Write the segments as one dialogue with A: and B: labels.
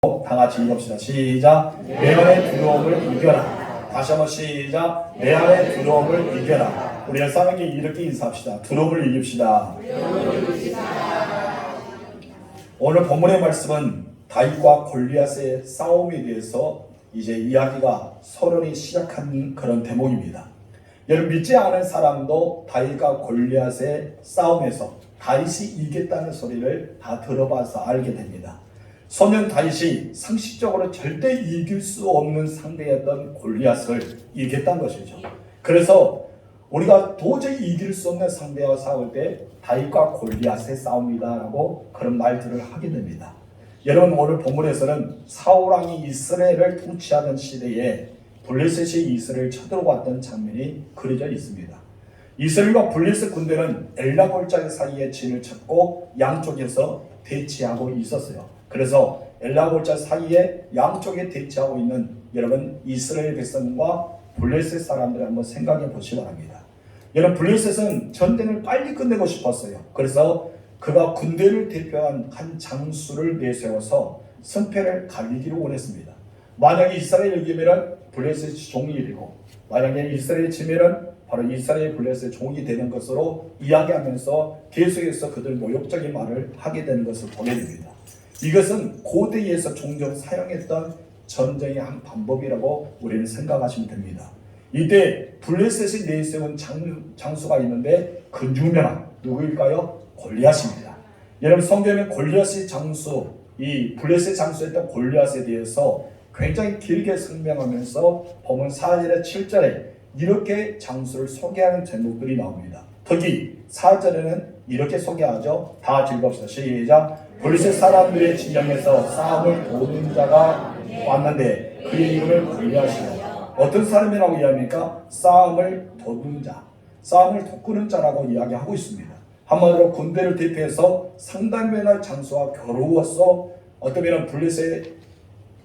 A: 다 같이 읽읍시다. 시작. 내 안의 두려움을 이겨라. 다시 한번 시작. 내 안의 두려움을 이겨라. 우리 열사람에게 이렇게 인사합시다. 두려움을 이깁시다. 오늘 본문의 말씀은 다윗과 골리앗의 싸움에 대해서 이제 이야기가 서론이 시작한 그런 대목입니다. 여러분, 믿지 않은 사람도 다윗과 골리앗의 싸움에서 다윗이 이겼다는 소리를 다 들어봐서 알게 됩니다. 소년 다윗이 상식적으로 절대 이길 수 없는 상대였던 골리앗을 이겼다는 것이죠. 그래서 우리가 도저히 이길 수 없는 상대와 싸울 때 다윗과 골리앗의 싸움이다 라고 그런 말들을 하게 됩니다. 여러분, 오늘 본문에서는 사울왕이 이스라엘을 통치하던 시대에 블레셋이 이스라엘을 쳐들어왔던 장면이 그려져 있습니다. 이스라엘과 블레셋 군대는 엘라골짜기 사이에 진을 쳤고 양쪽에서 대치하고 있었어요. 그래서 엘라골짜 사이에 양쪽에 대치하고 있는 여러분 이스라엘 백성과 블레셋 사람들을 한번 생각해 보시기 바랍니다. 여러분, 블레셋은 전쟁을 빨리 끝내고 싶었어요. 그래서 그가 군대를 대표한 한 장수를 내세워서 승패를 가리기를 원했습니다. 만약에 이스라엘을 이기면 블레셋이 종이 되고, 만약에 이스라엘이 지면 바로 이스라엘 블레셋의 종이 되는 것으로 이야기하면서 계속해서 그들 모욕적인 말을 하게 되는 것을 보게 됩니다. 이것은 고대에서 종종 사용했던 전쟁의 한 방법이라고 우리는 생각하시면 됩니다. 이때 블레셋이 내세운 장수가 있는데 그 유명한 누구일까요? 골리앗입니다. 여러분, 성경에 골리앗의 장수, 이 블레셋 장수였던 골리앗에 대해서 굉장히 길게 설명하면서 보면 4절에 7절에 이렇게 장수를 소개하는 제목들이 나옵니다. 특히 4절에는 이렇게 소개하죠. 다 읽읍시다. 시작. 블레셋 사람들의 진영에서 싸움을 도는 자가 왔는데 그의 이름을 골리앗이요. 어떤 사람이라고 이야기합니까? 싸움을 도는 자, 싸움을 돋구는 자라고 이야기하고 있습니다. 한마디로 군대를 대표해서 상당면의 장수와 겨루어서 어쩌면 블레셋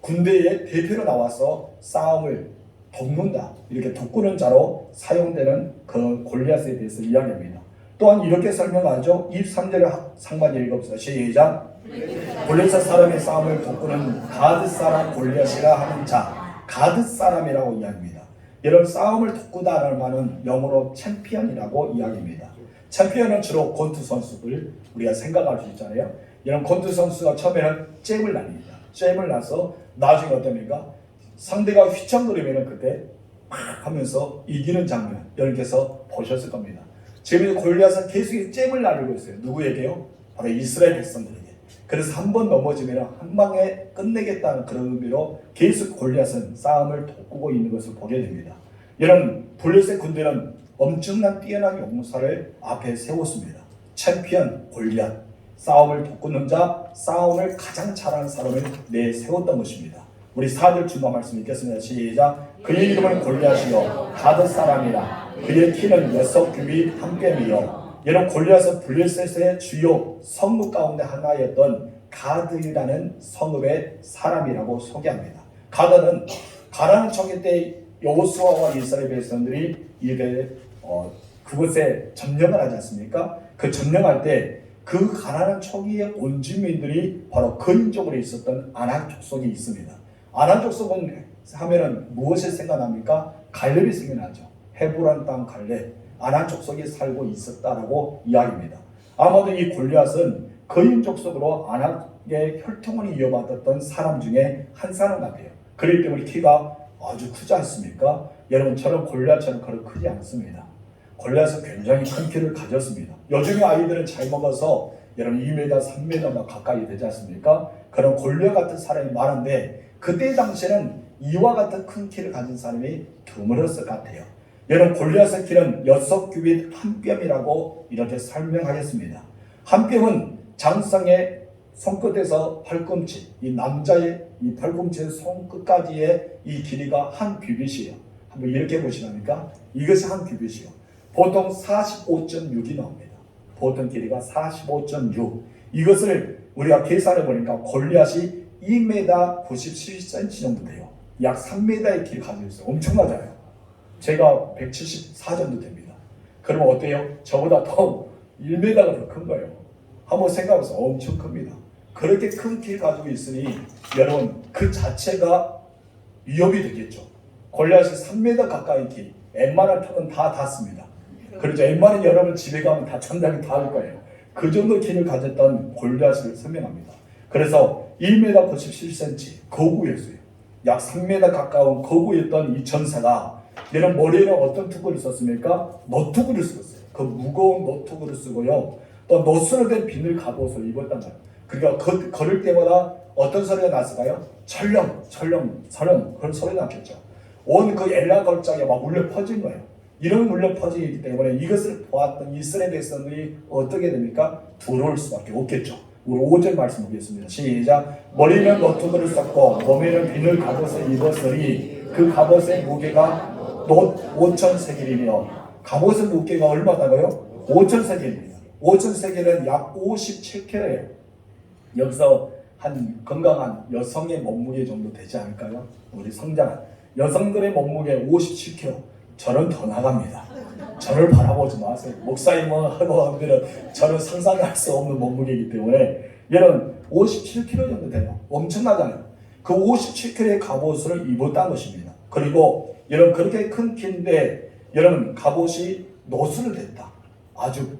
A: 군대의 대표로 나와서 싸움을 돕는다, 이렇게 돋구는 자로 사용되는 그 골리앗에 대해서 이야기합니다. 또한 이렇게 설명하죠. 23절의 상반절 읽읍시다. 시작. 블레셋 사람의 싸움을 돋구는 가드 사람 골리앗이라 하는 자, 가드 사람이라고 이야기합니다. 여러분, 싸움을 돋구다라는 말은 영어로 챔피언이라고 이야기합니다. 챔피언은 주로 권투 선수들 우리가 생각할 수 있잖아요. 이런 권투 선수가 처음에는 잽을 날립니다. 잽을 나서 나중에 어떻습니까? 상대가 휘청거리면 그때 막 하면서 이기는 장면, 여러분께서 보셨을 겁니다. 지금 골리앗은 계속 잼을 나르고 있어요. 누구에게요? 바로 이스라엘 백성들에게. 그래서 한 번 넘어지면 한 방에 끝내겠다는 그런 의미로 계속 골리앗은 싸움을 돋구고 있는 것을 보게 됩니다. 이런 블레셋 군대는 엄청난 뛰어난 용사를 앞에 세웠습니다. 챔피언 골리앗, 싸움을 돋구는 자, 싸움을 가장 잘하는 사람을 내세웠던 것입니다. 우리 4절 주마 말씀 읽겠습니다. 시작. 그의 이름은 골리앗이요 가드 사람이라. 그의 키는 6규빗 1뼘이요. 여러분, 골리앗은 블레셋의 주요 성읍 가운데 하나였던 가드라는 성읍의 사람이라고 소개합니다. 가드는 가나안 정예 때 여호수아와 이스라엘 백성들이 이렇게 그곳에 점령을 하지 않습니까? 그 점령할 때 그 가나안 초기의 온 주민들이 바로 근적으로 있었던 아낙 족속이 있습니다. 아낙 족속은 하면은 무엇이 생각납니까? 갈렙이 생각나죠. 헤브론 땅 갈렙, 아낙 족속이 살고 있었다라고 이야기합니다. 아마도 이 골리앗은 거인 족속으로 아낙의 혈통을 이어받았던 사람 중에 한 사람 같아요. 그렇기 때문에 키가 아주 크지 않습니까? 여러분처럼 골리앗처럼 그렇게 크지 않습니다. 골리앗은 굉장히 큰 키를 가졌습니다. 요즘의 아이들은 잘 먹어서 여러분 2m, 3m 가까이 되지 않습니까? 그런 골리앗 같은 사람이 많은데 그때 당시에는 이와 같은 큰 키를 가진 사람이 드물었을 것 같아요. 여러분, 골리앗의 키는 6규빗 1뼘이라고 이렇게 설명하겠습니다. 한 뼘은 장성의 손끝에서 팔꿈치, 이 남자의 이 팔꿈치의 손끝까지의 이 길이가 한 규빗이에요. 한번 이렇게 보시랍니까? 이것이 한 규빗이요. 보통 45.6이 나옵니다. 보통 길이가 45.6. 이것을 우리가 계산해 보니까 골리앗이 2m 97cm 정도 돼요. 약 3m의 길을 가지고 있어요. 엄청 낮아요. 제가 174 정도 됩니다. 그러면 어때요? 저보다 더 1m가 더 큰 거예요. 한번 생각해보세요. 엄청 큽니다. 그렇게 큰 키를 가지고 있으니 여러분 그 자체가 위협이 되겠죠. 골리앗이 3m 가까이 키, 웬만한 턱은 다 닿습니다. 그렇죠. 웬만한 여러분 집에 가면 다 천장이 닿을 거예요. 그 정도 키를 가졌던 골리앗을 설명합니다. 그래서 1m 97cm 거구였어요. 약 3m 가까운 거구였던 이 전사가 여러분 머리에는 어떤 투구를 썼습니까? 노투구를 썼어요. 그 무거운 노투구를 쓰고요. 또 노스로 된 비늘 갑옷을 입었단 말이에요. 그러니까 걸을 때마다 어떤 소리가 났을까요? 철렁 그런 소리가 났겠죠. 온 그 엘라 걸작에 막 울려 퍼진 거예요. 이런 울려 퍼지기 때문에 이것을 보았던 이스라엘 백성들이 어떻게 됩니까? 두려울 수밖에 없겠죠. 우리 5절 말씀 보겠습니다. 시작. 머리는 노트구를 썼고 몸에는 비늘 갑옷을 입었으니 그 갑옷의 무게가 놋 5,000세겔이며 갑옷의 무게가 얼마다고요? 5,000세겔입니다. 5,000세겔은 약 57kg예요. 여기서 한 건강한 여성의 몸무게 정도 되지 않을까요? 우리 성장한 여성들의 몸무게 57kg. 저는 더 나갑니다. 저를 바라보지 마세요. 목사님은 하고 하면 저는 상상할 수 없는 몸무게이기 때문에 여러분 57kg 정도 돼요. 엄청나잖아요. 그 57kg의 갑옷을 입었다는 것입니다. 그리고 여러분 그렇게 큰 키인데 여러분 갑옷이 노수를 됐다. 아주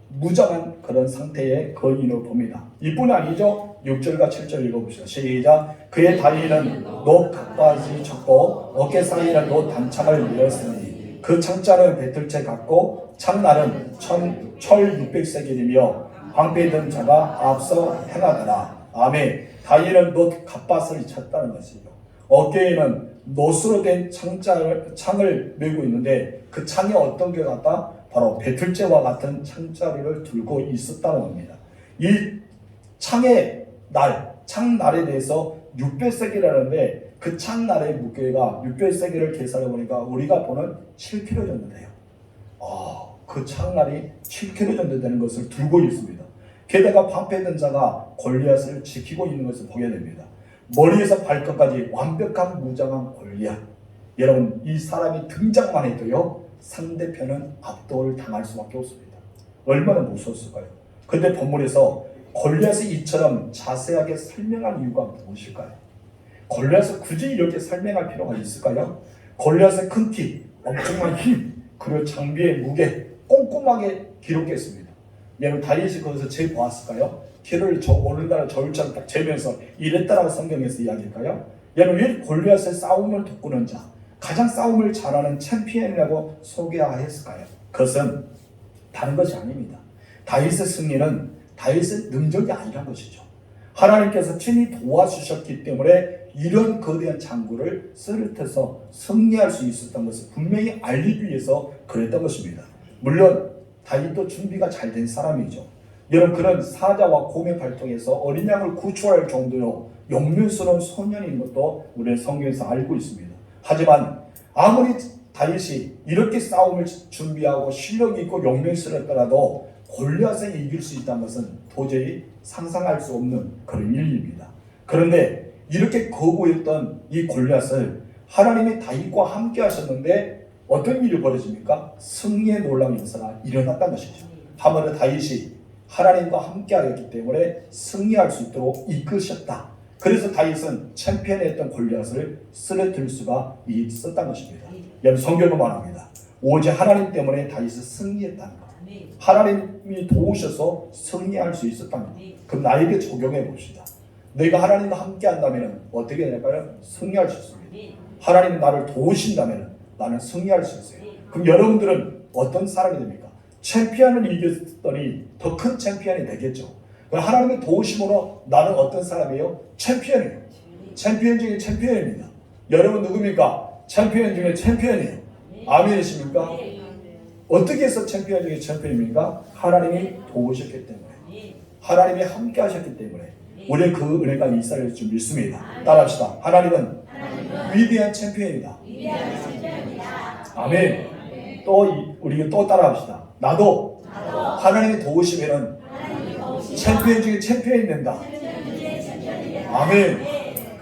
A: 무장한 그런 상태의 거인으로 봅니다. 이뿐 아니죠. 6절과 7절 읽어보시죠. 시작. 그의 다리는 노 갑바지 쳤고 어깨 사이에는 노 단창을 메었으니 그 창자는 배틀채 같고 창날은 철 600세겔이며 방패든 자가 앞서 행하더라. 아멘. 다리는 노 갑바스를 쳤다는 것이죠. 어깨에는 노스로 된 창을 메고 있는데 그 창이 어떤 게 같다? 바로 배틀째와 같은 창자리를 들고 있었다고 합니다. 이 창날에 대해서 600세겔이라는데 그 창날의 무게가 600세겔을 계산해 보니까 우리가 보는 7kg 정도 돼요. 그 창날이 7kg 정도 되는 것을 들고 있습니다. 게다가 방패든 자가 골리앗을 지키고 있는 것을 보게 됩니다. 머리에서 발끝까지 완벽한 무장한 골리앗. 여러분 이 사람이 등장만 해도요 상대편은 압도를 당할 수밖에 없습니다. 얼마나 무서웠을까요? 근데 본문에서 골리앗이 이처럼 자세하게 설명한 이유가 무엇일까요? 골리앗을 굳이 이렇게 설명할 필요가 있을까요? 골리앗의 큰 키, 엄청난 힘, 그리고 장비의 무게 꼼꼼하게 기록했습니다. 여러분 다윗이 거기서 재보았을까요? 키를 오늘날 저울처럼 딱 재면서 이랬다라고 성경에서 이야기할까요? 여러분 왜 골리앗의 싸움을 돕고는 자, 가장 싸움을 잘하는 챔피언이라고 소개하였을까요? 그것은 다른 것이 아닙니다. 다윗의 승리는 다윗의 능력이 아니란 것이죠. 하나님께서 친히 도와주셨기 때문에 이런 거대한 장구를 쓰러뜨려서 승리할 수 있었던 것을 분명히 알리기 위해서 그랬던 것입니다. 물론 다윗도 준비가 잘 된 사람이죠. 여러분 그런 사자와 곰의 발통에서 어린 양을 구출할 정도로 용맹스러운 소년인 것도 우리는 성경에서 알고 있습니다. 하지만 아무리 다윗이 이렇게 싸움을 준비하고 실력이 있고 용맹스럽더라도 골리앗에 이길 수 있다는 것은 도저히 상상할 수 없는 그런 일입니다. 그런데 이렇게 거부했던 이 골리앗을 하나님이 다윗과 함께 하셨는데 어떤 일이 벌어집니까? 승리의 놀라운 역사가 일어났다는 것이죠. 하물며 다윗이 하나님과 함께 하였기 때문에 승리할 수 있도록 이끄셨다. 그래서 다윗은 챔피언이었던 골리앗을 쓰러뜨릴 수가 있었다는 것입니다. 여러분 성경은 말합니다. 오직 하나님 때문에 다윗은 승리했다는 것. 하나님이 도우셔서 승리할 수 있었다는 것. 그럼 나에게 적용해 봅시다. 내가 하나님과 함께 한다면 어떻게 될까요? 승리할 수 있습니다. 하나님이 나를 도우신다면 나는 승리할 수 있어요. 그럼 여러분들은 어떤 사람이 됩니까? 챔피언을 이겼더니 더 큰 챔피언이 되겠죠. 하나님의 도우심으로 나는 어떤 사람이에요? 챔피언이에요. 챔피언 중에 챔피언입니다. 여러분 누굽니까? 챔피언 중에 챔피언이에요. 아멘이십니까? 어떻게 해서 챔피언 중에 챔피언입니까? 하나님이 도우셨기 때문에, 하나님이 함께 하셨기 때문에 우리는 그 은혜가 있을 줄 믿습니다. 따라합시다. 하나님은 위대한 챔피언이다. 아멘. 또 우리가 또 따라합시다. 나도 하나님이 도우시면은 챔피언 중에 챔피언이 된다. 아멘.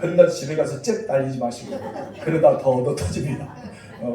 A: 그러다 집에 가서 잽 달리지 마시고 그러다 더 얻어 터집니다.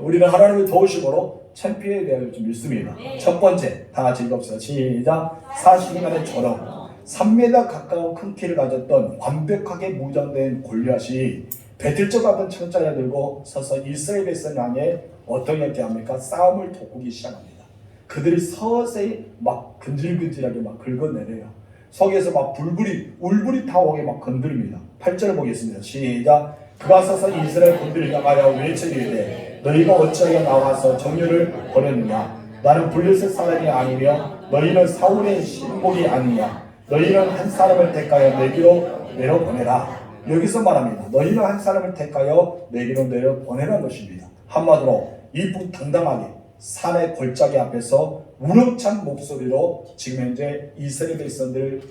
A: 우리는 하나님의 도우심으로 챔피언에 대해 좀 믿습니다. 첫 번째 다 같이 읽읍시다. 시작. 40년의 졸업. 3m 가까운 큰 키를 가졌던 완벽하게 무장된 골리앗이 배틀적 같은 창자를 들고 서서 이스라엘 백성 향해 어떻게 합니까? 싸움을 돋구기 시작합니다. 그들이 서서히 막 근질근질하게 막 긁어내려요. 속에서 막 울불이 타오게 막 건드립니다. 8절을 보겠습니다. 시작. 그가 서서 이스라엘 군대를 향하여 외치기를 너희가 어찌하여 나와서 정욕을 버렸느냐? 나는 블레셋 사람이 아니며 너희는 사울의 신복이 아니냐? 너희는 한 사람을 택하여 내게로 내려보내라. 여기서 말합니다. 너희는 한 사람을 택하여 내게로 내려보내라는 것입니다. 한마디로 이북당당하게 산의 골짜기 앞에서 우렁찬 목소리로 지금 현재 이스라엘 백성들을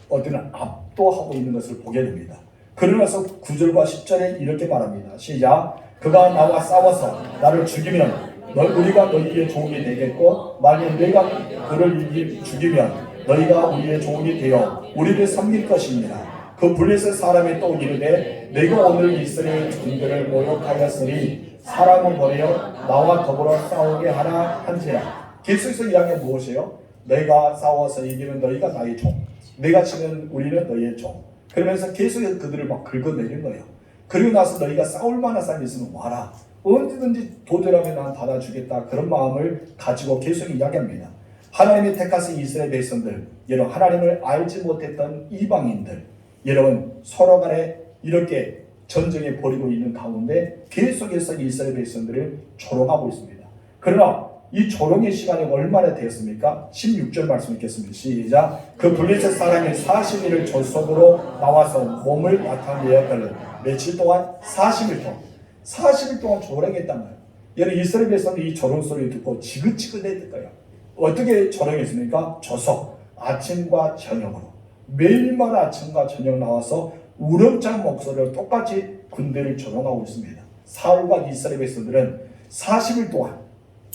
A: 어디는 압도하고 있는 것을 보게 됩니다. 그러면서 9절과 10절에 이렇게 말합니다. 시작. 그가 나와 싸워서 나를 죽이면 우리가 너희의 종이 되겠고 만일 내가 그를 죽이면 너희가 우리의 종이 되어 우리를 섬길 것입니다. 그 블레셋 사람이 또 이르되 내가 오늘 이스라엘 군대를 모욕하였으니 사람을 보내어 나와 더불어 싸우게 하라 한지라. 계속해서 이야기는 무엇이에요? 내가 싸워서 이기면 너희가 나의 종, 내가 치면 우리는 너희의 종. 그러면서 계속해서 그들을 막 긁어내린 거예요. 그리고 나서 너희가 싸울 만한 사람이 있으면 와라. 언제든지 도전하면 난 받아주겠다. 그런 마음을 가지고 계속 이야기합니다. 하나님이 택하신 이스라엘 백성들, 여러분 하나님을 알지 못했던 이방인들, 여러분 서로 간에 이렇게 전쟁에 벌이고 있는 가운데 계속해서 이스라엘 백성들을 조롱하고 있습니다. 그러나 이 조롱의 시간이 얼마나 되었습니까? 16절 말씀 읽겠습니다. 시작. 그 블레셋 사람이 40일을 조속으로 나와서 몸을 나타내었거늘 며칠 동안 40일 동안 조롱했단 말이에요. 여러분 이스라엘 백성들이 이 조롱 소리 듣고 지긋지긋했을 거예요. 어떻게 조롱했습니까? 조속 아침과 저녁으로 매일마다 아침과 저녁 나와서 우렁찬 목소리로 똑같이 군대를 조롱하고 있습니다. 사울과 이스라엘 백성들은 40일 동안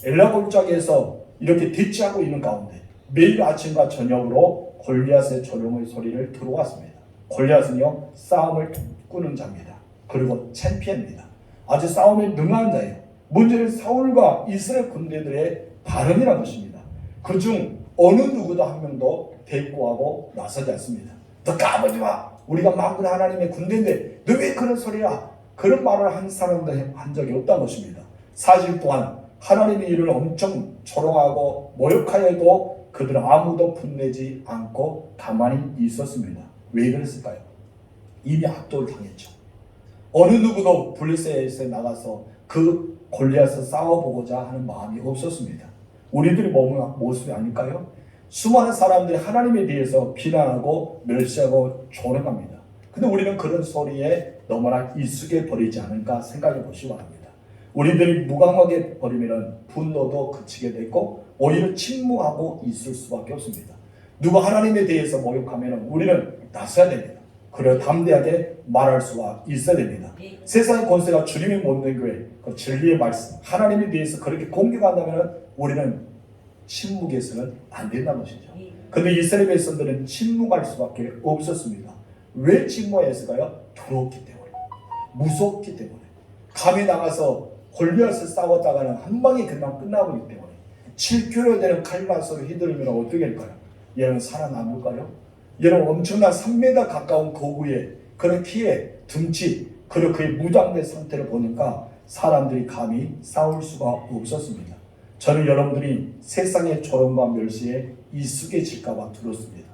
A: 엘라 골짜기에서 이렇게 대치하고 있는 가운데 매일 아침과 저녁으로 골리앗의 조롱의 소리를 들어왔습니다. 골리앗은요 싸움을 꾸는 자입니다. 그리고 챔피언입니다. 아주 싸움에 능한 자예요. 문제는 사울과 이스라엘 군대들의 반응이라는 것입니다. 그중 어느 누구도 한 명도 대꾸하고 나서지 않습니다. 너 까불지 마. 우리가 만군 하나님의 군대인데 너 왜 그런 소리야? 그런 말을 한 사람도 한 적이 없다는 것입니다. 40일 동안 하나님의 일을 엄청 조롱하고 모욕하여도 그들은 아무도 분내지 않고 가만히 있었습니다. 왜 그랬을까요? 이미 압도를 당했죠. 어느 누구도 블레셋에 나가서 그 골리앗을 싸워보고자 하는 마음이 없었습니다. 우리들의 모습이 아닐까요? 수많은 사람들이 하나님에 대해서 비난하고 멸시하고 조롱합니다. 근데 우리는 그런 소리에 너무나 익숙해 버리지 않을까 생각해 보시기 바랍니다. 우리들이 무감하게 버리면 분노도 그치게 되고 오히려 침묵하고 있을 수밖에 없습니다. 누가 하나님에 대해서 모욕하면 우리는 나서야 됩니다. 그래야 담대하게 말할 수가 있어야 됩니다. 세상의 권세가 주님이 못된 교회, 그 진리의 말씀, 하나님에 대해서 그렇게 공격한다면 우리는 침묵해서는 안 된다는 것이죠. 그런데 이스라엘 백성들은 침묵할 수밖에 없었습니다. 왜 침묵했을까요? 두렵기 때문에, 무섭기 때문에, 감히 나가서 골리앗을 싸웠다가는 한 방에 그냥 끝나버리기 때문에 7km 되는 칼날소를 휘두르면 어떻게 될까요? 여러분 살아남을까요? 여러분 엄청난 3m 가까운 거구의 그런 키에 둥치 그리고 그의 무장된 상태를 보니까 사람들이 감히 싸울 수가 없었습니다. 저는 여러분들이 세상의 조롱과 멸시에 익숙해질까봐 두렵습니다.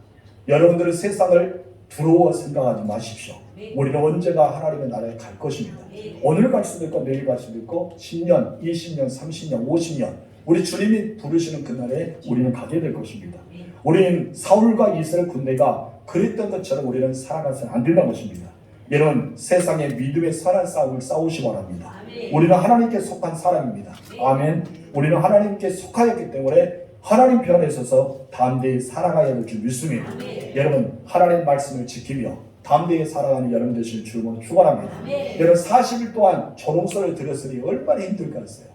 A: 여러분들은 세상을 두려워 생각하지 마십시오. 우리는 언제가 하나님의 나라에 갈 것입니다. 오늘 갈 수도 있고 내일 갈 수도 있고 10년, 20년, 30년, 50년 우리 주님이 부르시는 그날에 우리는 가게 될 것입니다. 우리는 사울과 이스라엘 군대가 그랬던 것처럼 우리는 살아가서는 안 된다는 것입니다. 여러분 세상의 믿음의 선한 싸움을 싸우시기 바랍니다. 우리는 하나님께 속한 사람입니다. 아멘. 우리는 하나님께 속하였기 때문에 하나님 편에 서서 담대히 살아가야 될 줄 믿습니다. 여러분 하나님 말씀을 지키며 담대히 살아가는 여러분 되실 줄을 축원합니다. 여러분 40일 동안 조롱소리를 들었으니 얼마나 힘들겠어요.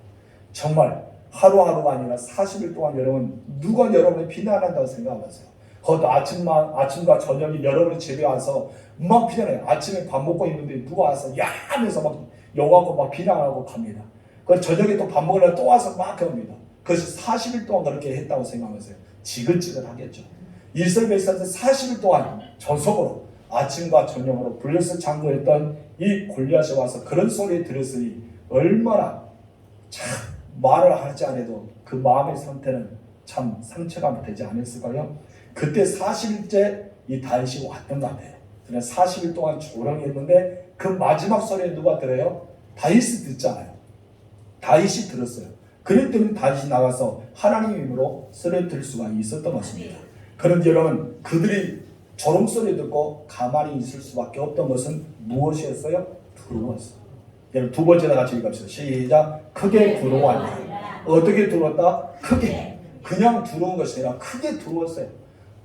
A: 정말 하루하루가 아니라 40일 동안 여러분 누가 여러분을 비난한다고 생각하세요? 그것도 아침과 저녁이 여러분의 집에 와서 막 비난해요. 아침에 밥 먹고 있는데 누가 와서 야 하면서 막 욕하고 막 비난하고 갑니다. 그 저녁에 또 밥 먹으려고 또 와서 막 합니다. 그것이 40일 동안 그렇게 했다고 생각하세요. 지긋지긋하겠죠. 이스라엘 백성들 40일 동안 전속으로 아침과 저녁으로 블레셋 장구했던 이 골리앗이 와서 그런 소리 들었으니 얼마나 참 말을 하지 않아도 그 마음의 상태는 참 상처가 되지 않았을까요? 그때 40일째 이 다윗이 왔던 것 같아요. 40일 동안 조롱했는데 그 마지막 소리에 누가 들어요? 다윗이 듣잖아요. 다윗이 들었어요. 그렇기 때문에 다윗이 나가서 하나님의 힘으로 쓰러뜨릴 수가 있었던 것입니다. 그런데 여러분, 그들이 조롱 소리 듣고 가만히 있을 수밖에 없던 것은 무엇이었어요? 두려웠어요. 여러분, 두 번째나 같이 읽읍시다. 시작. 크게 두려워한다. 어떻게 두려웠다? 크게. 그냥 두려운 것이 아니라 크게 두려웠어요.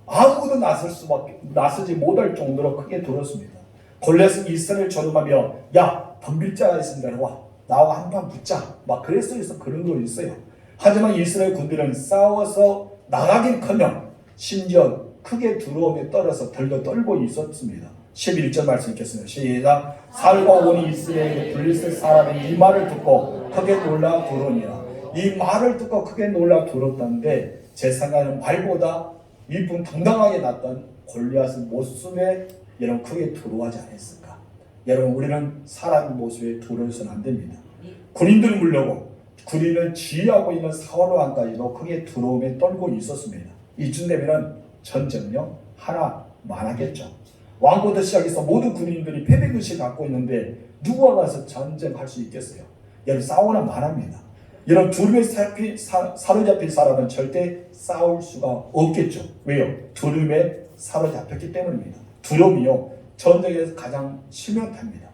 A: 아무도 나서지 못할 정도로 크게 두려웠습니다. 골리앗은 이스라엘 조롱하며 야, 덤빌 자가 있습니다. 나와 한판 붙자. 막 그랬어요. 그런 거 있어요. 하지만 이스라엘 군대는 싸워서 나가긴커녕 심지어 크게 두려움에 떨어서 덜덜 떨고 있었습니다. 11절 말씀 읽겠습니다. 시작. 살과 온 이스라엘의 블레셋 사람이 이 말을 듣고 크게 놀라 두려우니라. 이 말을 듣고 크게 놀라 두렵다는데 제 생각에는 말보다 이분 당당하게 났던 골리앗의 모습에 여러분 크게 두려워하지 않았을까? 여러분, 우리는 사람의 모습에 두려워서는 안 됩니다. 군인들을 물려고 군인을 지휘하고 있는 사울 왕까지도 크게 두려움에 떨고 있었습니다. 이쯤 되면 전쟁력 하나 많았겠죠. 왕부터 시작해서 모든 군인들이 패배의식을 갖고 있는데 누가 가서 전쟁할 수 있겠어요? 여러분, 싸우나 말합니다. 이런 두려움에 사로잡힌 사람은 절대 싸울 수가 없겠죠. 왜요? 두려움에 사로잡혔기 때문입니다. 두려움이요, 전쟁에서 가장 치명타입니다.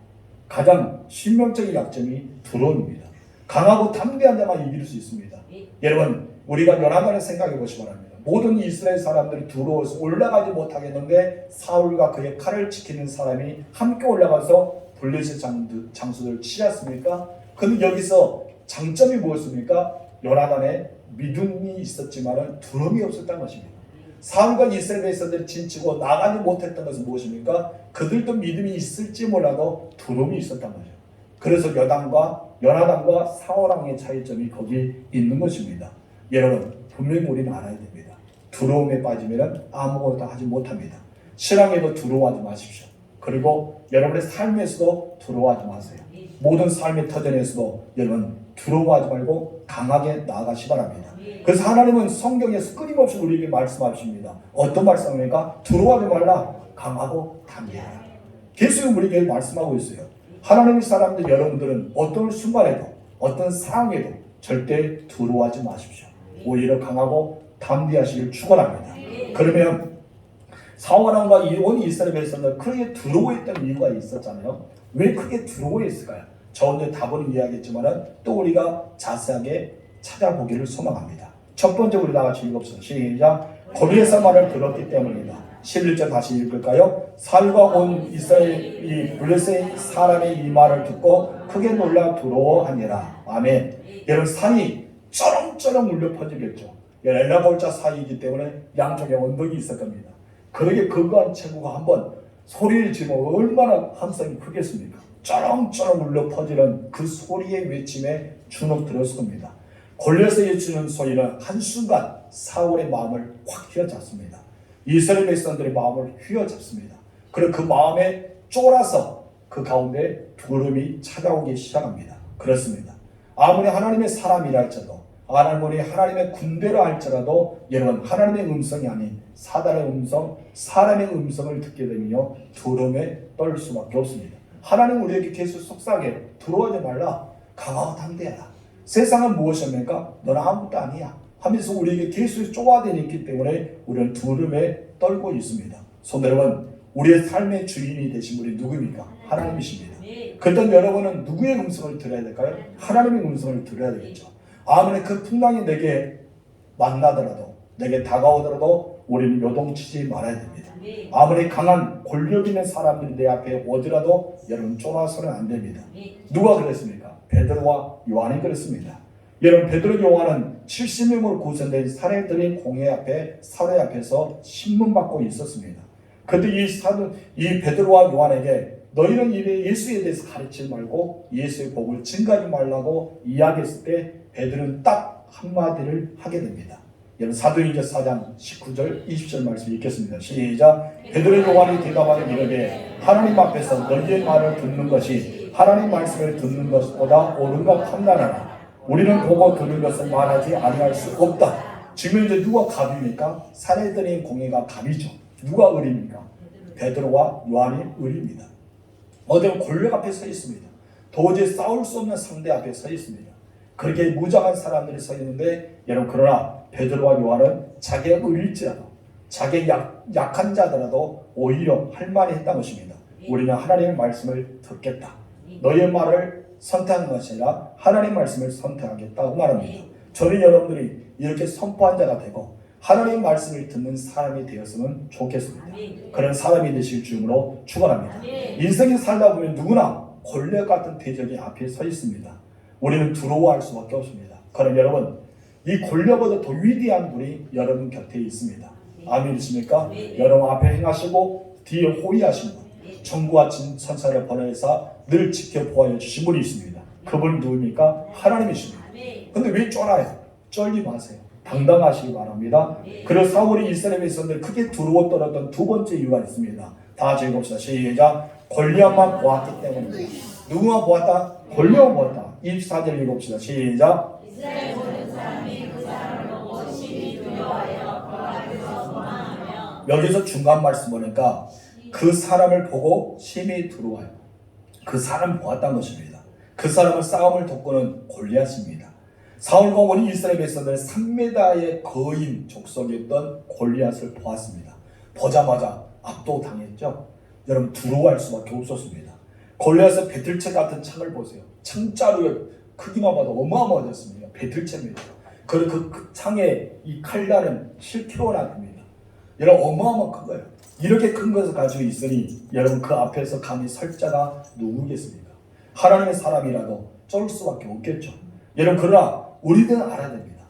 A: 가장 신명적인 약점이 두려움입니다. 강하고 담대한 자만 이길 수 있습니다. 여러분, 우리가 요나단을 생각해 보시기 바랍니다. 모든 이스라엘 사람들이 두려워서 올라가지 못하겠는데 사울과 그의 칼을 지키는 사람이 함께 올라가서 블레셋 장수들을 치셨습니까? 그런데 여기서 장점이 무엇입니까? 요나단의 믿음이 있었지만 두려움이 없었다는 것입니다. 사울과 이스라엘 백성들이 진치고 나가지 못했던 것은 무엇입니까? 그들도 믿음이 있을지 몰라도 두려움이 있었다는 거죠. 그래서 요나단과 사울 왕의 차이점이 거기 있는 것입니다. 여러분, 분명히 우리는 알아야 됩니다. 두려움에 빠지면 아무것도 하지 못합니다. 신앙에도 두려워하지 마십시오. 그리고 여러분의 삶에서도 두려워하지 마세요. 모든 삶의 터전에서도 여러분 두려워하지 말고 강하게 나아가시 바랍니다. 그래서 하나님은 성경에서 끊임없이 우리에게 말씀하십니다. 어떤 말씀입니까? 두려워하지 말라, 강하고 담대하라. 계속 우리에게 말씀하고 있어요. 하나님의 사람들 여러분들은 어떤 순간에도 어떤 상황에도 절대 두려워하지 마십시오. 오히려 강하고 담대하시길 축원합니다. 그러면 사울 왕과 온 이스라엘 백성들 크게 두려워했던 이유가 있었잖아요. 왜 크게 두려워했을까요? 저 오늘 답은 이야기했지만 또 우리가 자세하게 찾아보기를 소망합니다. 첫 번째 우리 다 같이 읽읍시다. 시작. 골리앗의 말을 들었기 때문이다. 11절 다시 읽을까요? 살과 온 이스라엘 블레셋 사람의 이 말을 듣고 크게 놀라 두려워하니라. 아멘. 여러분, 산이 쩌렁쩌렁 울려 퍼지겠죠. 엘라골자 사이이기 때문에 양쪽에 언덕이 있을 겁니다. 그러게 거거한 체구가 한번 소리를 지르면 얼마나 함성이 크겠습니까? 쩌렁쩌렁 울려 퍼지는 그 소리의 외침에 주눅 들었을 겁니다. 골리앗의 외치는 소리는 한순간 사울의 마음을 확 휘어잡습니다. 이스라엘 백성들의 마음을 휘어잡습니다. 그리고 그 마음에 쫄아서 그 가운데 두려움이 찾아오기 시작합니다. 그렇습니다. 아무리 하나님의 사람이라 할지라도, 아무리 하나님의 군대라 할지라도 여러분, 하나님의 음성이 아닌 사단의 음성, 사람의 음성을 듣게 되면요 두려움에 떨 수밖에 없습니다. 하나님 우리에게 계속 속삭여 두려워하지 말라, 강하고 담대하라. 세상은 무엇입니까? 너는 아무것도 아니야 하면서 우리에게 계속 쪼아대기 때문에 우리는 두려움에 떨고 있습니다. 손 여러분, 우리의 삶의 주인이 되신 분이 누구입니까? 하나님이십니다. 그렇다면 여러분은 누구의 음성을 들어야 될까요? 하나님의 음성을 들어야 되겠죠. 아무리 그 풍랑이 내게 만나더라도, 내게 다가오더라도 우리는 요동치지 말아야 됩니다. 아무리 강한 권력 있는 사람들이 내 앞에 오더라도 여러분 쫄아서는 안 됩니다. 누가 그랬습니까? 베드로와 요한이 그랬습니다. 여러분, 베드로 요한은 70명으로 구성된 사내들인 공회 앞에 사회 앞에서 신문받고 있었습니다. 그때 이 베드로와 요한에게 너희는 예수에 대해서 가르치지 말고 예수의 복을 증가하지 말라고 이야기했을 때 베드로는 딱 한마디를 하게 됩니다. 여러분 사도행전 4장 19절 20절 말씀 읽겠습니다. 시작. 베드로 요한이 대답하여 이르되 하나님 앞에서 너희의 말을 듣는 것이 하나님 말씀을 듣는 것보다 옳은가 판단하라. 우리는 보고 들은 것을 말하지 아니할 수 없다. 지금 이제 누가 갑입니까? 사내들의 공예가 갑이죠. 누가 을입니까? 베드로와 요한이 을입니다. 어떤 권력 앞에 서 있습니다. 도저히 싸울 수 없는 상대 앞에 서 있습니다. 그렇게 무장한 사람들이 서 있는데 여러분 그러나 베드로와 요한은 자기가 을일지라도 자기가 약한 자더라도 오히려 할 말이 했다는 것입니다. 우리는 하나님의 말씀을 듣겠다. 너희의 말을 선택하는 것이 아니라 하나님 말씀을 선택하겠다고 말합니다. 저는 여러분들이 이렇게 선포한 자가 되고 하나님 말씀을 듣는 사람이 되었으면 좋겠습니다. 그런 사람이 되실 주님으로 축원합니다. 인생에 살다 보면 누구나 권력 같은 대적이 앞에 서 있습니다. 우리는 두려워할 수밖에 없습니다. 그럼 여러분 이 권력보다 더 위대한 분이 여러분 곁에 있습니다. 아멘이십니까? 여러분 앞에 행하시고 뒤에 호위하신 분, 천구와 천사를 보내사 늘 지켜보아 주신 분이 있습니다. 그분이 누굽니까? 하나님이십니다. 근데 왜 쫄아요? 쫄지 마세요. 당당하시기 바랍니다. 그래서 사울이 이스라엘에 있었는데 크게 두려웠던 두 번째 이유가 있습니다. 다 같이 읽읍시다. 시작. 골리앗만 보았기 때문입니다. 누구만 보았다? 골리앗만 보았다. 24절 읽읍시다. 시작.
B: 이스라엘 모든 사람이 그 사람을 보고 심히 두려워하여 그 앞에서 도망하며.
A: 여기서 중간 말씀 보니까 그 사람을 보고 심히 두려워요. 그 사람 보았다는 것입니다. 그 사람은 싸움을 돕고는 골리앗입니다. 사울과 온 이스라엘에 있었는데 3m의 거인 족속이었던 골리앗을 보았습니다. 보자마자 압도당했죠. 여러분 두려워할 수밖에 없었습니다. 골리앗의 배틀채 같은 창을 보세요. 창자루의 크기만 봐도 어마어마하셨습니다. 배틀채입니다. 그리고 그 창에 이 칼날은 7kg나 됩니다. 여러분 어마어마한 큰 거예요. 이렇게 큰 것을 가지고 있으니 여러분 그 앞에서 감히 설 자가 누구겠습니까? 하나님의 사람이라도 쫄 수밖에 없겠죠. 여러분 그러나 우리들은 알아야 됩니다.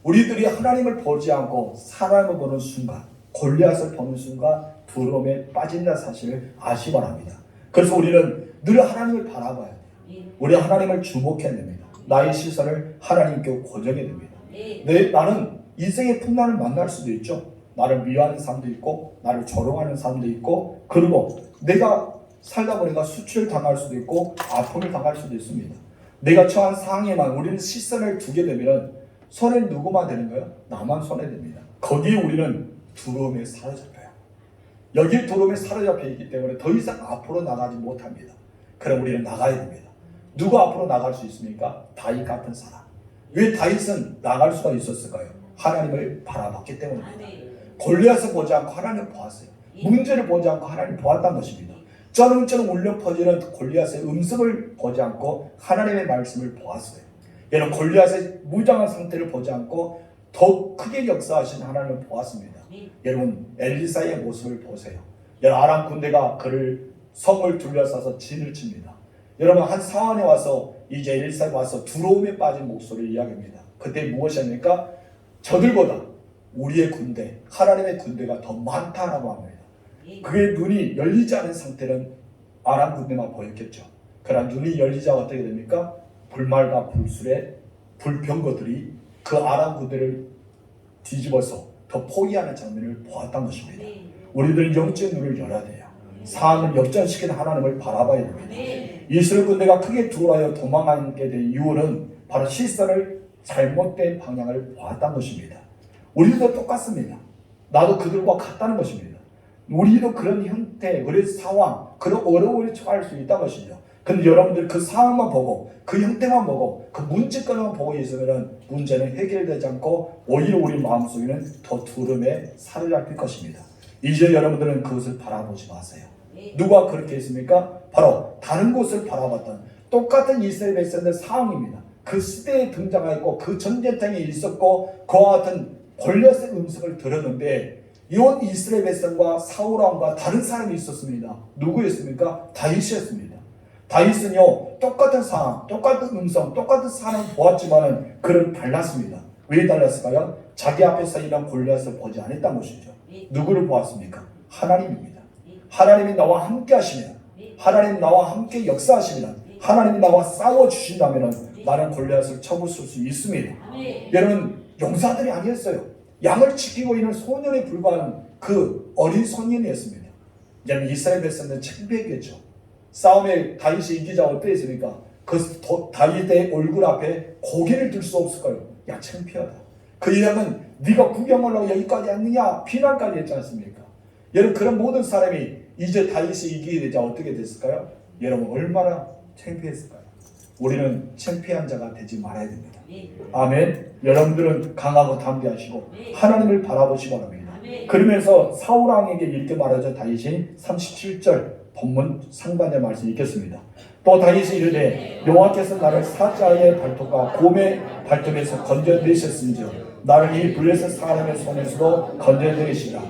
A: 우리들이 하나님을 보지 않고 사람을 보는 순간, 골리앗을 보는 순간 두려움에 빠진다는 사실을 아시기 바랍니다. 그래서 우리는 늘 하나님을 바라봐야 돼요. 우리 하나님을 주목해야 됩니다. 나의 시선을 하나님께 고정해야 됩니다. 나는 인생의 풍랑을 만날 수도 있죠. 나를 미워하는 사람도 있고 나를 조롱하는 사람도 있고 그리고 내가 살다 보니까 수치를 당할 수도 있고 아픔을 당할 수도 있습니다. 내가 처한 상황에만 우리는 시선을 두게 되면 손해는 누구만 되는 거예요? 나만 손해됩니다. 거기에 우리는 두려움에 사로잡혀요. 여기 두려움에 사로잡혀 있기 때문에 더 이상 앞으로 나가지 못합니다. 그럼 우리는 나가야 됩니다. 누가 앞으로 나갈 수 있습니까? 다윗 같은 사람. 왜 다윗은 나갈 수가 있었을까요? 하나님을 바라봤기 때문입니다. 골리앗을 보지 않고 하나님을 보았어요. 문제를 보지 않고 하나님을 보았다는 것입니다. 쩌렁쩌렁 울려 퍼지는 골리앗의 음성을 보지 않고 하나님의 말씀을 보았어요. 여러분 골리앗의 무장한 상태를 보지 않고 더 크게 역사하신 하나님을 보았습니다. 여러분 엘리사의 모습을 보세요. 여러분 아람 군대가 그를 성을 둘러싸서 진을 칩니다. 여러분 한 상황에 와서 이제 엘리사에 와서 두려움에 빠진 목소리를 이야기합니다. 그때 무엇이 합니까? 저들보다 우리의 군대, 하나님의 군대가 더 많다라고 합니다. 그의 눈이 열리지 않은 상태는 아람 군대만 보였겠죠. 그러나 눈이 열리자 어떻게 됩니까? 불말과 불술의 불병거들이 그 아람 군대를 뒤집어서 더 포기하는 장면을 보았던 것입니다. 우리들은 영적 눈을 열어야 돼요. 상황을 역전시키는 하나님을 바라봐야 됩니다. 이스라엘 군대가 크게 두려워하여 도망하게 된 이유는 바로 시선을 잘못된 방향을 보았던 것입니다. 우리도 똑같습니다. 나도 그들과 같다는 것입니다. 우리도 그런 형태, 그런 상황, 그런 어려움을 처할 수 있다는 것이죠. 근데 여러분들 그 상황만 보고, 그 형태만 보고, 그 문제점만 보고 있으면 문제는 해결되지 않고 오히려 우리 마음속에는 더 두려움에 사로잡힐 것입니다. 이제 여러분들은 그것을 바라보지 마세요. 누가 그렇게 했습니까? 바로 다른 곳을 바라봤던 똑같은 이스라엘 백성들 상황입니다. 그 시대에 등장하였고 그 전쟁장에 있었고 그와 같은 골리앗의 음성을 들었는데 이온 이스라엘 백성과 사울 왕과 다른 사람이 있었습니다. 누구였습니까? 다윗이었습니다. 다윗은요 똑같은 상황, 똑같은 음성, 똑같은 사람을 보았지만 그는 달랐습니다. 왜 달랐을까요? 자기 앞에서 이런 골리앗을 보지 않았던 것이죠. 누구를 보았습니까? 하나님입니다. 하나님이 나와 함께 하시면, 하나님 나와 함께 역사하시면, 하나님이 나와 싸워주신다면 나는 골리앗을 쳐부술 수 있습니다. 여러분 용사들이 아니었어요. 양을 지키고 있는 소년에 불과한 그 어린 소년이었습니다. 여러분, 이스라엘 백성들은 창피했겠죠. 싸움에 다윗이 이기자 어땠습니까? 그 다윗의 얼굴 앞에 고개를 들 수 없을 거예요. 야, 창피하다. 그 이름은 네가 구경하려고 여기까지 왔느냐? 비난까지 했지 않습니까? 여러분, 그런 모든 사람이 이제 다윗이 이기게 되자 어떻게 됐을까요? 여러분, 얼마나 창피했을까요? 우리는 창피한 자가 되지 말아야 됩니다. 아멘. 여러분들은 강하고 담대하시고 하나님을 바라보시기 바랍니다. 그러면서 사울 왕에게 이렇게 말하죠. 다윗이 37절 본문 상반의 말씀 읽겠습니다. 또 다윗이 이르되 여호와께서 나를 사자의 발톱과 곰의 발톱에서 건져내셨은즉 나를 이 블레셋 사람의 손에서도 건져내시라.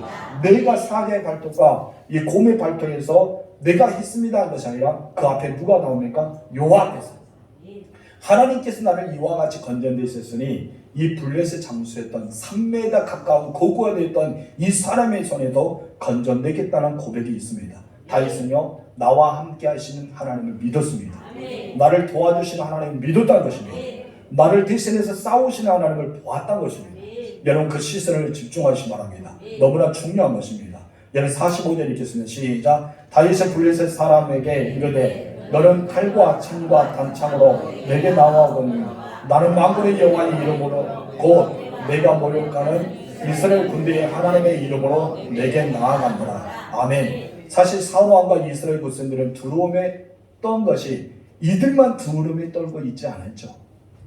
A: 내가 사자의 발톱과 이 곰의 발톱에서 내가 했습니다 한 것이 아니라 그 앞에 누가 나옵니까? 여호와께서. 하나님께서 나를 이와 같이 건져내셨으니 이 블레셋 장수였던 3m 가까운 고구가 되었던 이 사람의 손에도 건져내겠다는 고백이 있습니다. 다윗은요, 나와 함께 하시는 하나님을 믿었습니다. 나를 도와주시는 하나님을 믿었다는 것입니다. 나를 대신해서 싸우시는 하나님을 보았다는 것입니다. 여러분, 그 시선을 집중하시기 바랍니다. 너무나 중요한 것입니다. 여러분, 45절 읽겠습니다. 시작. 다윗은 블레셋 사람에게 이르되 너는 칼과 창과 단창으로 내게 나와오거니 나는 만군의 여호와의 이름으로 곧 내가 모욕하는 이스라엘 군대의 하나님의 이름으로 내게 나아간다. 아멘. 사실 사울왕과 이스라엘 백성들은 두려움에 떤 것이 이들만 두려움에 떨고 있지 않았죠.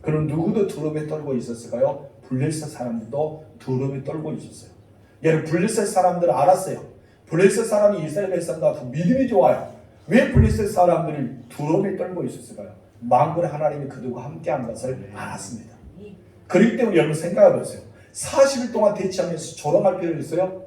A: 그럼 누구도 두려움에 떨고 있었을까요? 블레셋 사람들도 두려움에 떨고 있었어요. 여러분, 블레셋 사람들은 알았어요. 블레셋 사람이 이스라엘 백성과 더 믿음이 좋아요. 왜 블레셋 사람들이 두려움에 떨고 있었을까요? 만군의 하나님이 그들과 함께한 것을 알았습니다. 그렇기 때문에 여러분 생각해보세요. 40일 동안 대치하면서 조롱할 필요 있어요?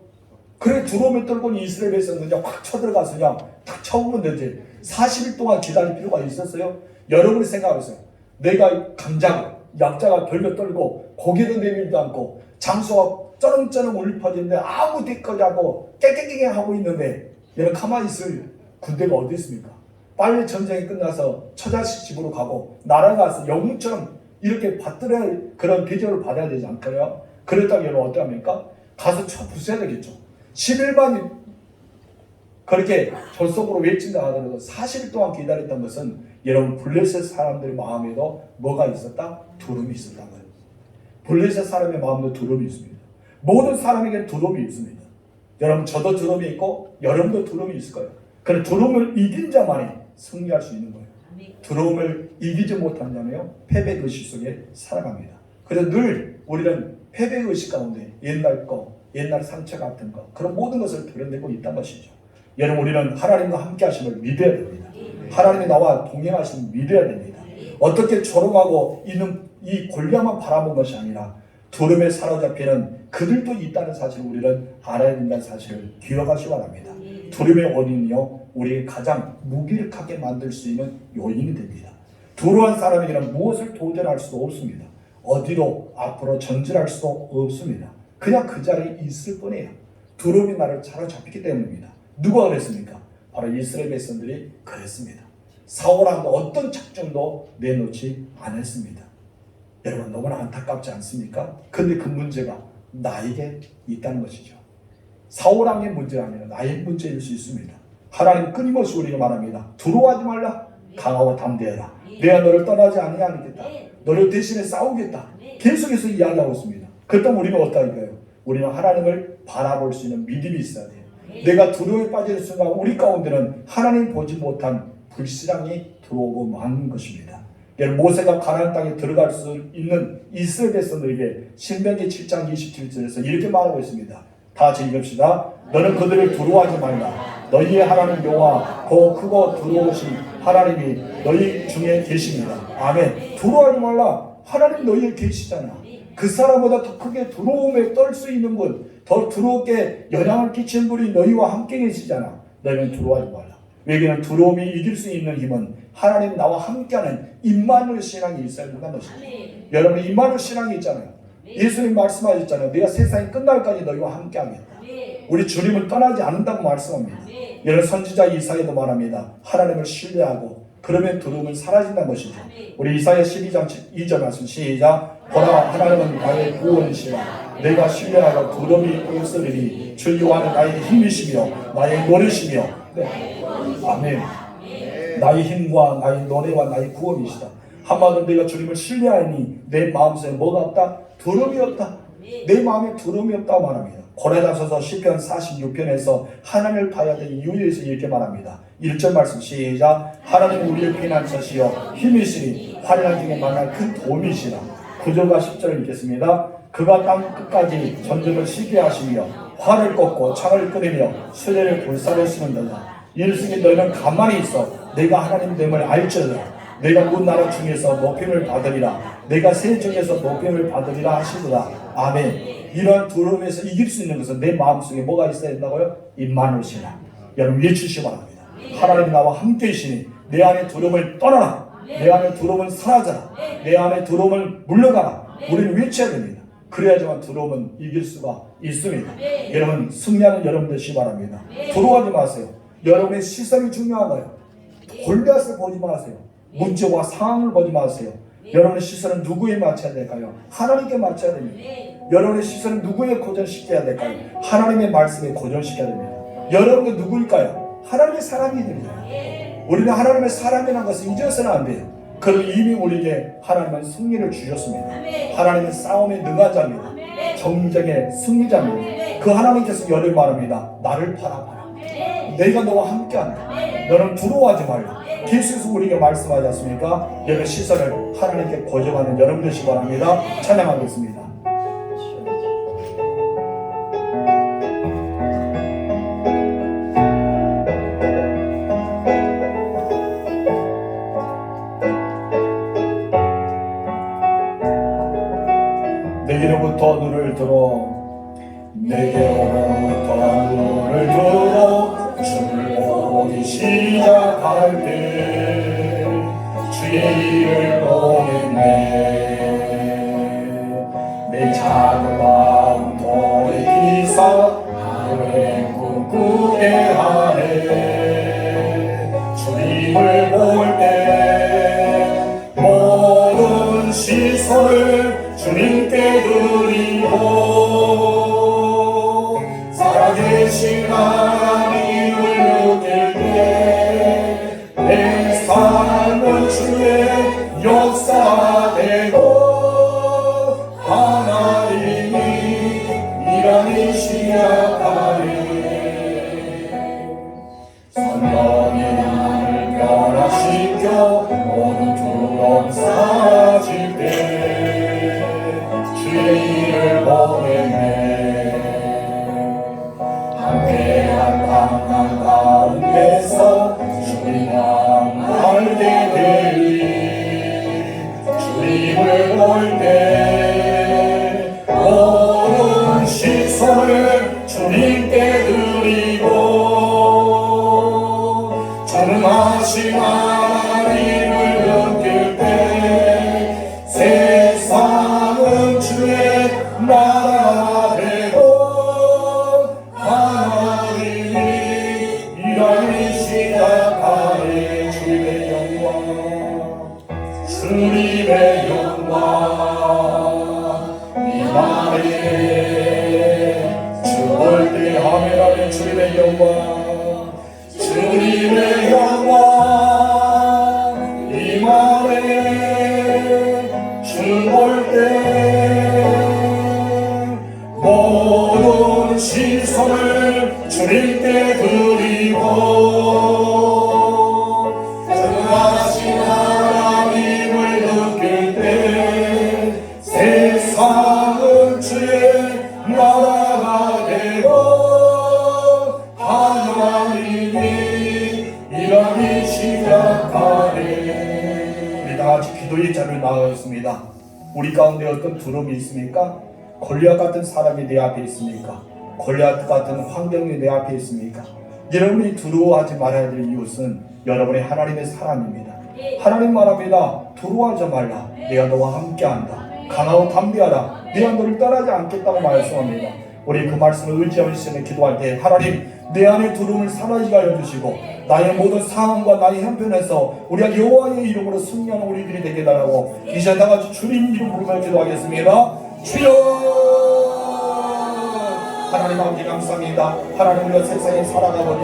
A: 그래, 두려움에 떨고 이스라엘 백성들이 확 쳐들어가서 그냥 탁 쳐오면 되지. 40일 동안 기다릴 필요가 있었어요? 여러분이 생각해보세요. 내가 강자고 약자가 별로 떨고 고개도 내밀지도 않고 장소가 쩌렁쩌렁 울려 퍼지는데 아무 대꾸지 않고 깨깨깨깨 하고 있는데 여러분, 가만히 있을 군대가 어디 있습니까? 빨리 전쟁이 끝나서 처자식 집으로 가고 날아가서 영웅처럼 이렇게 받들어야 그런 대접을 받아야 되지 않을까요? 그랬다면 여러분 어떡합니까? 가서 쳐 부숴야 되겠죠. 11만이 그렇게 젖속으로 외친다 하더라도 40일 동안 기다렸던 것은 여러분, 블레셋 사람들의 마음에도 뭐가 있었다? 두려움이 있었다는 거예요. 블레셋 사람의 마음도 두려움이 있습니다. 모든 사람에게 두려움이 있습니다. 여러분, 저도 두려움이 있고 여러분도 두려움이 있을 거예요. 그런데 두려움을 이긴 자만이 승리할 수 있는 거예요. 두려움을 이기지 못한 자는요, 패배의식 속에 살아갑니다. 그래서 늘 우리는 패배의식 가운데 옛날 상처 같은 거, 그런 모든 것을 드러내고 있다는 것이죠. 여러분, 우리는 하나님과 함께 하심을 믿어야 됩니다. 하나님이 나와 동행하심을 믿어야 됩니다. 어떻게 조롱하고 있는 이 골리앗만 바라본 것이 아니라 두려움에 사로잡히는 그들도 있다는 사실을 우리는 알아야 된다는 사실을 기억하시기 바랍니다. 두려움의 원인은요, 우리에게 가장 무기력하게 만들 수 있는 요인이 됩니다. 두려워한 사람에게는 무엇을 도전할 수도 없습니다. 어디로 앞으로 전진할 수도 없습니다. 그냥 그 자리에 있을 뿐이에요. 두려움이 나를 사로잡히기 때문입니다. 누가 그랬습니까? 바로 이스라엘 백성들이 그랬습니다. 사울왕도 어떤 작정도 내놓지 않았습니다. 여러분, 너무나 안타깝지 않습니까? 근데 그 문제가 나에게 있다는 것이죠. 사울왕의 문제가 아니라 나의 문제일 수 있습니다. 하나님 끊임없이 우리에게 말합니다. 두려워하지 말라. 강하고 담대해라. 내가 너를 떠나지 아니하겠다. 너를 대신에 싸우겠다. 계속해서 이야기하고 있습니다. 그렇다면 우리는 어떨까요? 우리는 하나님을 바라볼 수 있는 믿음이 있어야 돼요. 내가 두려움에 빠지는 순간 우리 가운데는 하나님 보지 못한 불신앙이 들어오고 마는 것입니다. 모세가 가나안 땅에 들어갈 수 있는 이스라엘 백성들에게 신명기 7장 27절에서 이렇게 말하고 있습니다. 다 같이 읽읍시다. 너는 그들을 두려워하지 말라. 너희의 하나님 여호와 그 크고 두려우신 하나님이 너희 중에 계십니다. 아멘. 두려워하지 말라. 하나님 너희에 계시잖아. 그 사람보다 더 크게 두려움에 떨 수 있는 분, 더 두렵게 영향을 끼치는 분이 너희와 함께 계시잖아. 너희는 두려워하지 말라. 왜냐하면 두려움이 이길 수 있는 힘은 하나님 나와 함께하는 임마누엘 신앙이 있어야 한다는 것입니다. 여러분, 임마누엘 신앙이 있잖아요. 예수님 말씀하셨잖아요. 내가 세상이 끝날까지 너희와 함께하겠다. 우리 주님을 떠나지 않는다고 말씀합니다. 여러분, 선지자 이사야도 말합니다. 하나님을 신뢰하고 그러면 두려움은 사라진다는 것이죠. 우리 이사야 12장 2절 말씀 시작. 보라, 하나님은 나의 구원이시라. 내가 신뢰하여 두려움이 없으리니 주 여호와는 나의 힘이시며 나의 노래시며 아멘. 나의 힘과 나의 노래와 나의 구원이시다. 한마디로 내가 주님을 신뢰하니 내 마음속에 뭐가 없다? 두려움이 없다. 내 마음에 두려움이 없다고 말합니다. 고레다서서 시편 46편에서 하나님을 봐야 될 이유에 대해서 이렇게 말합니다. 1절 말씀 시작. 하나님 우리의 피난처시여 힘이시니 환난 중에 만날 큰 도움이시라. 9절과 10절을 읽겠습니다. 그가 땅 끝까지 전쟁을 쉬게 하시며 활을 꺾고 창을 끄내며 수레를 불사르시는도다. 일승이 너희는 가만히 있어 내가 하나님 됨을 알지어다. 내가 문 나라 중에서 높임을 받으리라. 내가 새 중에서 높임을 받으리라 하시더라. 아멘. 이러한 두려움에서 이길 수 있는 것은 내 마음속에 뭐가 있어야 된다고요? 임마누시라. 여러분 외치시기 바랍니다. 하나님이 나와 함께 계시니 내 안에 두려움을 떠나라. 내 안에 두려움은 사라져라. 내 안에 두려움을 물러가라. 우리는 외쳐야 됩니다. 그래야지만 두려움은 이길 수가 있습니다. 여러분 승리하는 여러분 되시기 바랍니다. 두려워하지 마세요. 여러분의 시선이 중요하다요. 골리앗을 보지 마세요. 문제와 상황을 보지 마세요. 여러분의 시선은 누구에 맞춰야 될까요? 하나님께 맞춰야 됩니다. 여러분의 시선은 누구에 고정시켜야 될까요? 하나님의 말씀에 고정시켜야 됩니다. 여러분은 누구일까요? 하나님의 사람이들이에요. 우리는 하나님의 사람이라는 것을 잊어서는 안 돼요. 그럼 이미 우리에게 하나님은 승리를 주셨습니다. 하나님은 싸움에 능한 자입니다. 정쟁의 승리자입니다. 그 하나님께서 열을 말합니다. 나를 바라봐라. 내가 너와 함께한다. 너는 두려워하지 말라. 계속해서 우리에게 말씀하지 않습니까? 여러분 시선을 하나님께 고정하는 여러분 되시기 바랍니다. 찬양하겠습니다. 내게로부터 눈을 들어 내게로부터 눈을 들어 주를 보기 시작할 때 주의 일을 보겠네. 내 작은 마음 돌이키사 하늘의 꿈꾸게 하네. 주님을 볼 때 모든 시선을 주님께 드리고 살아계신 하나님을 느낄 때 내 삶은 주의 역사되고 하나님이 일하기 시작하네. 성령이 나를 변화시켜 모든 두려움 사라질 때 주의 일을 보겠네. 함께한 강한 가운데서 주님과 알게 되리. 주님을 볼 때 모든 시선을 주님께 드리고 전능하신 하나님을 느낄 때 세상은 주의 나라가 되고 하나님이 일하기 시작하네. 주님의 영광 주님의 영광 임하네. 주 볼 때 아멘. 주님의 영광 주님의 영광 임하네. 주 볼 때 모든 시선을 주님께 드리고 전능하신 하나님을 느낄 때 세상은 주의 나라가 되고 하나님이 일하기 시작하네. 우리 다같이 기도의 자리를 나가겠습니다. 우리 가운데 어떤 두려움이 있습니까? 골리앗 같은 사람이 내 앞에 있습니까? 골리앗 같은 환경이 내 앞에 있습니까? 여러분이 두려워하지 말아야 될 이유는 여러분의 하나님의 사람입니다. 하나님 말합니다. 두려워하지 말라. 내가 너와 함께한다. 강하고 담대하라. 내가 너를 떠나지 않겠다고 말씀합니다. 우리 그 말씀을 의지하시며 기도할 때 하나님 내 안에 두려움을 사라지게 하여 주시고 나의 모든 상황과 나의 형편에서 우리가 여호와의 이름으로 승리하는 우리들이 되게 달라고 이제 다같이 주님 이름 부르며 기도하겠습니다. 주여 하나님 아버지 감사합니다. 하나님 우리가 세상에 살아가고